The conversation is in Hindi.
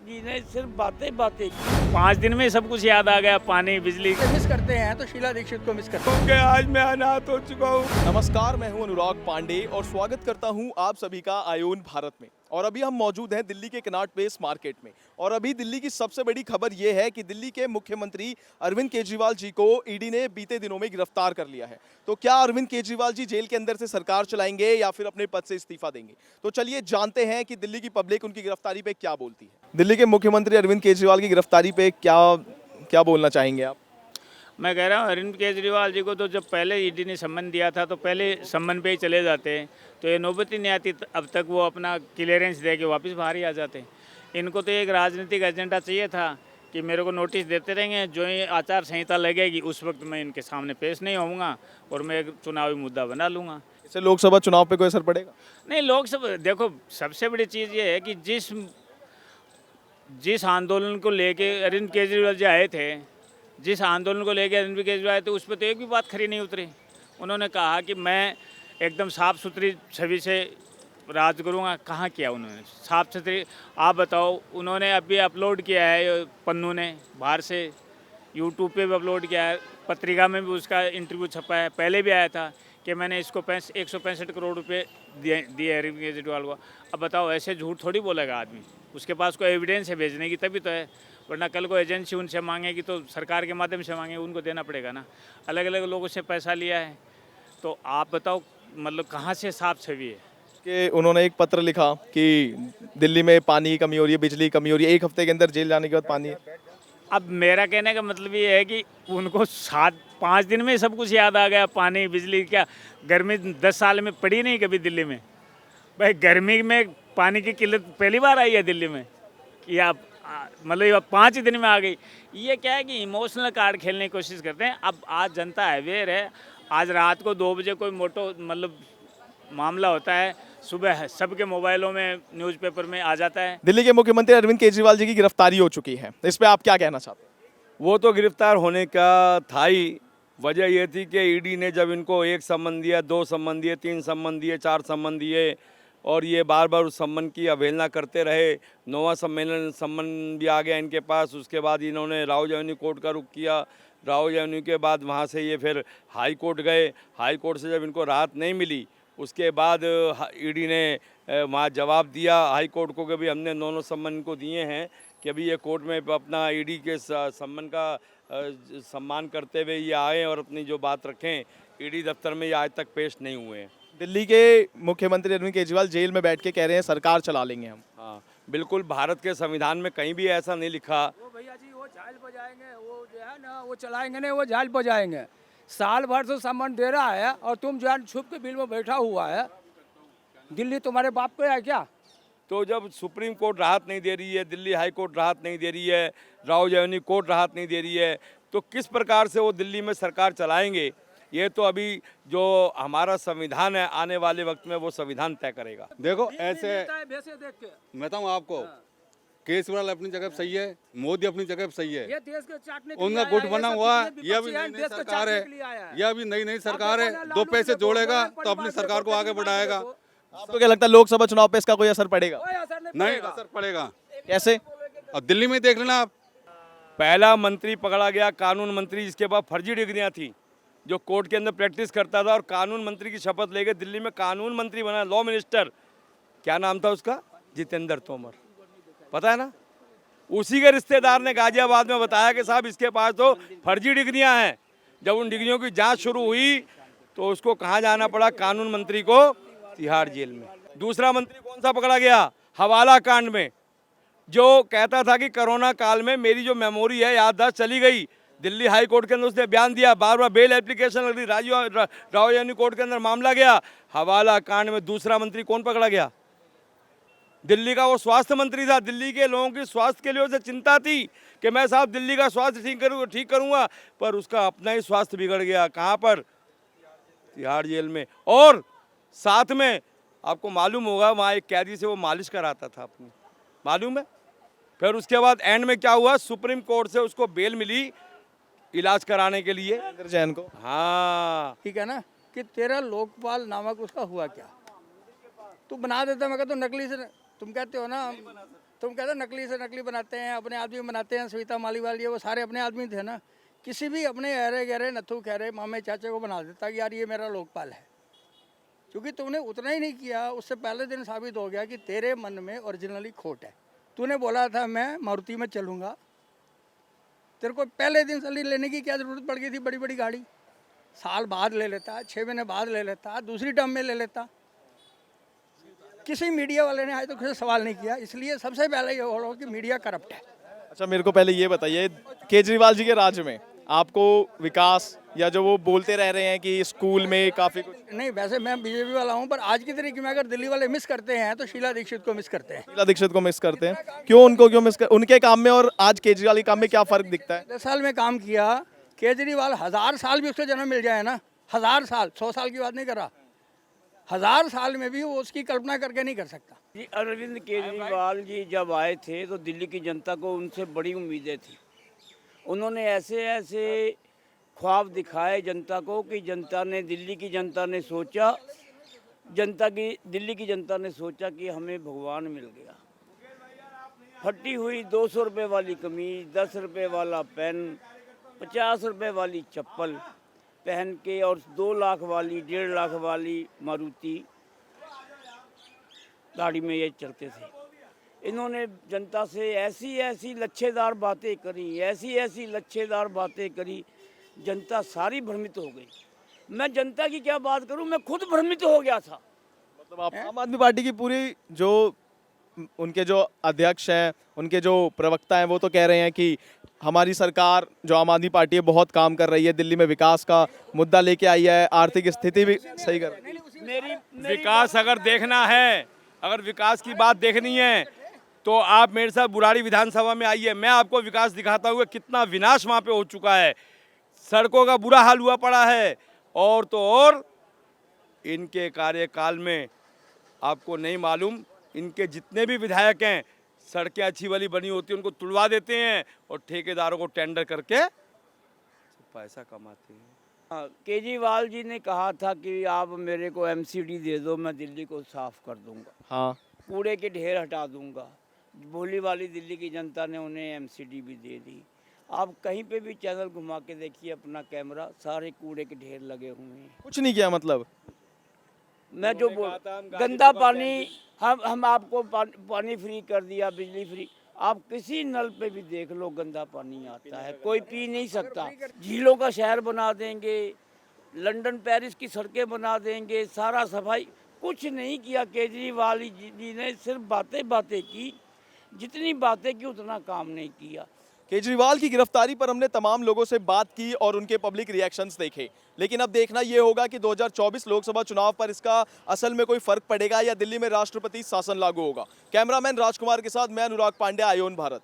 तरक्की नहीं, सिर्फ बातें बातें। 5 दिन में सब कुछ याद आ गया, पानी बिजली। मिस करते हैं तो शीला दीक्षित को मिस करते हैं। क्योंकि आज मैं अनाथ हो चुका हूँ। नमस्कार, मैं हूं अनुराग पांडे और स्वागत करता हूं आप सभी का आयोन भारत में। और अभी हम मौजूद हैं दिल्ली के कनॉट प्लेस मार्केट में। और अभी दिल्ली की सबसे बड़ी खबर यह है कि दिल्ली के मुख्यमंत्री अरविंद केजरीवाल जी को ईडी ने बीते दिनों में गिरफ्तार कर लिया है। तो क्या अरविंद केजरीवाल जी जेल के अंदर से सरकार चलाएंगे या फिर अपने पद से इस्तीफा देंगे? तो चलिए जानते हैं कि दिल्ली की पब्लिक उनकी गिरफ्तारी पे क्या बोलती है। दिल्ली के मुख्यमंत्री अरविंद केजरीवाल की गिरफ्तारी पे क्या बोलना चाहेंगे आप? मैं कह रहा हूँ अरविंद केजरीवाल जी को तो जब पहले ईडी ने सम्मन दिया था तो पहले सम्मन पे ही चले जाते हैं, तो ये नौबत ही नहीं आती। अब तक वो अपना क्लियरेंस दे के वापस बाहर ही आ जाते हैं। इनको तो एक राजनीतिक एजेंडा चाहिए था कि मेरे को नोटिस देते रहेंगे, जो ये आचार संहिता लगेगी उस वक्त मैं इनके सामने पेश नहीं होऊंगा और मैं एक चुनावी मुद्दा बना लूँगा। इससे लोकसभा चुनाव पे कोई असर पड़ेगा? नहीं, लोकसभा देखो, सबसे बड़ी चीज़ ये है कि जिस आंदोलन को लेके अरविंद केजरीवाल जी आए थे, जिस आंदोलन को लेके अरविंद केजरीवाल आए थे, उस पर तो एक भी बात खरी नहीं उतरी। उन्होंने कहा कि मैं एकदम साफ़ सुथरी छवि से राज करूँगा। कहाँ किया उन्होंने साफ़ सुथरी? आप बताओ। उन्होंने अभी अपलोड किया है, पन्नू ने बाहर से यूट्यूब पे भी अपलोड किया है, पत्रिका में भी उसका इंटरव्यू छपा है, पहले भी आया था कि मैंने इसको 165 करोड़ रुपए दिए अरविंद केजरीवाल को। अब बताओ, ऐसे झूठ थोड़ी बोलेगा आदमी। उसके पास कोई एविडेंस है भेजने की, तभी तो है। वरना कल को एजेंसी उनसे मांगेगी तो सरकार के माध्यम से मांगेगी, उनको देना पड़ेगा ना। अलग अलग लोगों से पैसा लिया है, तो आप बताओ मतलब कहाँ से साफ छवि है? कि उन्होंने एक पत्र लिखा कि दिल्ली में पानी की कमी हो रही है, बिजली की कमी हो रही है, 1 हफ्ते के अंदर जेल जाने के बाद पानी। अब मेरा कहने का मतलब ये है कि उनको 5 दिन में सब कुछ याद आ गया, पानी बिजली। क्या गर्मी 10 साल में पड़ी नहीं कभी दिल्ली में? भाई गर्मी में पानी की किल्लत पहली बार आई है दिल्ली में, या मतलब ये 5 ही दिन में आ गई? ये क्या है कि इमोशनल कार्ड खेलने की कोशिश करते हैं। अब आज जनता अवेयर है। आज रात को 2 बजे कोई मोटो मतलब मामला होता है, सुबह सबके मोबाइलों में न्यूज़पेपर में आ जाता है। दिल्ली के मुख्यमंत्री अरविंद केजरीवाल जी की गिरफ्तारी हो चुकी है, इस पे आप क्या कहना चाहते हैं? वो तो गिरफ्तार होने का था ही। वजह ये थी कि ईडी ने जब इनको 1 सम्मन दिया, 2 सम्मन दिए, 3 सम्मन दिए, 4 सम्मन दिए और ये बार बार उस सम्मन की अवहेलना करते रहे। 9वां सम्मन भी आ गया इनके पास। उसके बाद इन्होंने राउज एवेन्यू कोर्ट का रुख किया। राउज एवेन्यू के बाद वहाँ से ये फिर हाई कोर्ट गए। हाई कोर्ट से जब इनको राहत नहीं मिली, उसके बाद ईडी ने वहाँ जवाब दिया हाई कोर्ट को कि भाई हमने 9 सम्मन इनको दिए हैं कि अभी ये कोर्ट में अपना ईडी के सम्मन का सम्मान करते हुए ये आए और अपनी जो बात रखें। ईडी दफ्तर में ये आज तक पेश नहीं हुए हैं। दिल्ली के मुख्यमंत्री अरविंद केजरीवाल जेल में बैठ के कह रहे हैं सरकार चला लेंगे हम। हाँ, बिल्कुल। भारत के संविधान में कहीं भी ऐसा नहीं लिखा। वो भैया जी वो झाल पर जाएंगे, वो जो है ना वो चलाएंगे नहीं, वो झाल पर जाएंगे। साल भर से सम्मान दे रहा है और तुम जो है छुप के बिल में बैठा हुआ है। दिल्ली तुम्हारे बाप पे है क्या? तो जब सुप्रीम कोर्ट राहत नहीं दे रही है, दिल्ली हाई कोर्ट राहत नहीं दे रही है, राउज एवेन्यू कोर्ट राहत नहीं दे रही है, तो किस प्रकार से वो दिल्ली में सरकार चलाएंगे? ये तो अभी जो हमारा संविधान है आने वाले वक्त में वो संविधान तय करेगा। देखो ऐसे वैसे देख के मैं बताऊँ आपको, केजरीवाल अपनी जगह पे सही है, मोदी अपनी जगह पे सही है। ये देश के चाटने के उनका लिए गुट आया है, बना ये सब हुआ है। जितने ये अभी विपक्षी हैं, नई देश को सरकार है। चाटने के लिए आया है। ये अभी नई सरकार आप है, देखो ना, 2 लालू पैसे देखो, जोड़ेगा बड़ी तो अपनी बात सरकार को देखो, आगे बड़ी बात बढ़ाएगा। देखो। आपको क्या लगता है लोकसभा चुनाव पे इसका कोई असर पड़ेगा? कोई असर नहीं नहीं पड़ेगा। असर पड़ेगा। कैसे? और दिल्ली में देख लेना आप, पहला मंत्री पकड़ा गया कानून मंत्री, जिसके पास फर्जी डिग्रियां थी, जो कोर्ट के अंदर प्रैक्टिस करता था और कानून मंत्री की शपथ लेके दिल्ली में कानून मंत्री बना, लॉ मिनिस्टर। क्या नाम था उसका? जितेंद्र तोमर। पता है ना? उसी के रिश्तेदार ने गाजियाबाद में बताया कि साहब इसके पास तो फर्जी डिग्रियां हैं। जब उन डिग्रियों की जांच शुरू हुई तो उसको कहाँ जाना पड़ा? कानून मंत्री को तिहाड़ जेल में। दूसरा मंत्री कौन सा पकड़ा गया? हवाला कांड में, जो कहता था कि कोरोना काल में मेरी जो मेमोरी है, याददाश्त चली गई। दिल्ली हाई कोर्ट के अंदर उसने बयान दिया, बार बार बेल एप्लीकेशन लग रही, राउज एवेन्यू कोर्ट के अंदर मामला गया। हवाला कांड में दूसरा मंत्री कौन पकड़ा गया? दिल्ली का वो स्वास्थ्य मंत्री था। दिल्ली के लोगों की स्वास्थ्य के लिए उसे चिंता थी कि मैं साहब दिल्ली का स्वास्थ्य ठीक करूँगा, पर उसका अपना ही स्वास्थ्य बिगड़ गया। कहाँ पर? तिहाड़ जेल में। और साथ में आपको मालूम होगा वहाँ एक कैदी से वो मालिश कराता था अपनी, मालूम है? फिर उसके बाद एंड में क्या हुआ? सुप्रीम कोर्ट से उसको बेल मिली इलाज कराने के लिए। जैन को। हाँ, ठीक है ना कि तेरा लोकपाल नामक उसका हुआ क्या? तू बना देता, मैं कहता हूँ नकली से। तुम कहते हो ना तुम कहते नकली से नकली बनाते हैं, अपने आदमी बनाते हैं, सविता मालीवाल ये वो सारे अपने आदमी थे ना। किसी भी अपने अरे गहरे नथु खहरे मामे चाचे को बना देता कि यार ये मेरा लोकपाल है। क्योंकि तुमने उतना ही नहीं किया, उससे पहले दिन साबित हो गया कि तेरे मन में ओरिजिनली खोट है। तूने बोला था मैं मारुति में चलूँगा, तेरे को पहले दिन सैलरी लेने की क्या ज़रूरत पड़ गई थी? बड़ी बड़ी गाड़ी साल बाद ले लेता, 6 महीने बाद ले लेता, दूसरी टर्म में ले लेता। किसी मीडिया वाले ने आज तक तो सवाल नहीं किया। इसलिए सबसे पहले ये बोलो कि मीडिया करप्ट है। अच्छा, मेरे को पहले ये बताइए, केजरीवाल जी के राज्य में आपको विकास या जो वो बोलते रह रहे हैं कि स्कूल में काफ़ी कुछ। नहीं, वैसे मैं बीजेपी वाला हूँ, पर आज की तरीके में अगर दिल्ली वाले मिस करते हैं तो शीला दीक्षित को मिस करते हैं। शीला दीक्षित को मिस करते हैं, क्यों? उनको क्यों मिस कर, उनके काम में और आज केजरीवाल के काम में क्या फ़र्क दिखता है? 10 साल में काम किया केजरीवाल, 1000 साल भी उसको जन्म मिल जाए ना, 1000 साल, 100 साल की बात नहीं कर रहा, 1000 साल में भी वो उसकी कल्पना करके नहीं कर सकता। जी, अरविंद केजरीवाल जी जब आए थे तो दिल्ली की जनता को उनसे बड़ी उम्मीदें थी। उन्होंने ऐसे ऐसे ख्वाब दिखाए जनता को कि दिल्ली की जनता ने सोचा, दिल्ली की जनता ने सोचा कि हमें भगवान मिल गया। फटी हुई 200 रुपये वाली कमीज, 10 रुपये वाला पेन, 50 रुपये वाली चप्पल पहन के और 2 लाख वाली, 1.5 लाख वाली मारुति गाड़ी में ये चलते थे। इन्होंने जनता से ऐसी ऐसी लच्छेदार बातें करी, ऐसी ऐसी लच्छेदार बातें करी, जनता सारी भ्रमित हो गई। मैं जनता की क्या बात करूं, मैं खुद भ्रमित हो गया था। मतलब आप आम आदमी पार्टी की पूरी जो उनके जो अध्यक्ष हैं, उनके जो प्रवक्ता हैं, वो तो कह रहे हैं कि हमारी सरकार जो आम आदमी पार्टी है बहुत काम कर रही है, दिल्ली में विकास का मुद्दा लेके आई है, आर्थिक स्थिति भी सही कर रही है। मेरी विकास अगर देखना है, अगर विकास की बात देखनी है तो आप मेरे साथ बुराड़ी विधानसभा में आइए, मैं आपको विकास दिखाता हुआ कितना विनाश वहाँ पे हो चुका है। सड़कों का बुरा हाल हुआ पड़ा है, और तो और इनके कार्यकाल में आपको नहीं मालूम, इनके जितने भी विधायक हैं सड़कें अच्छी वाली बनी होती हैं उनको तुड़वा देते हैं और ठेकेदारों को टेंडर करके पैसा कमाते हैं। केजरीवाल जी ने कहा था कि आप मेरे को एमसीडी दे दो, मैं दिल्ली को साफ कर दूंगा, हाँ, कूड़े के ढेर हटा दूंगा। भोली वाली दिल्ली की जनता ने उन्हें एमसीडी भी दे दी। आप कहीं पे भी चैनल घुमा के देखिए अपना कैमरा, सारे कूड़े के ढेर लगे हुए हैं। कुछ नहीं किया मतलब। मैं जो गंदा पानी, हम आपको पानी फ्री कर दिया, बिजली फ्री। आप किसी नल पे भी देख लो गंदा पानी आता है, कोई पी नहीं सकता। झीलों का शहर बना देंगे, लंदन पेरिस की सड़कें बना देंगे, सारा सफाई। कुछ नहीं किया केजरीवाल जी ने, सिर्फ बातें बातें की। जितनी बातें की उतना काम नहीं किया। केजरीवाल की गिरफ्तारी पर हमने तमाम लोगों से बात की और उनके पब्लिक रिएक्शंस देखे, लेकिन अब देखना यह होगा कि 2024 लोकसभा चुनाव पर इसका असल में कोई फर्क पड़ेगा या दिल्ली में राष्ट्रपति शासन लागू होगा। कैमरामैन राजकुमार के साथ मैं अनुराग पांड्या, आयोन भारत।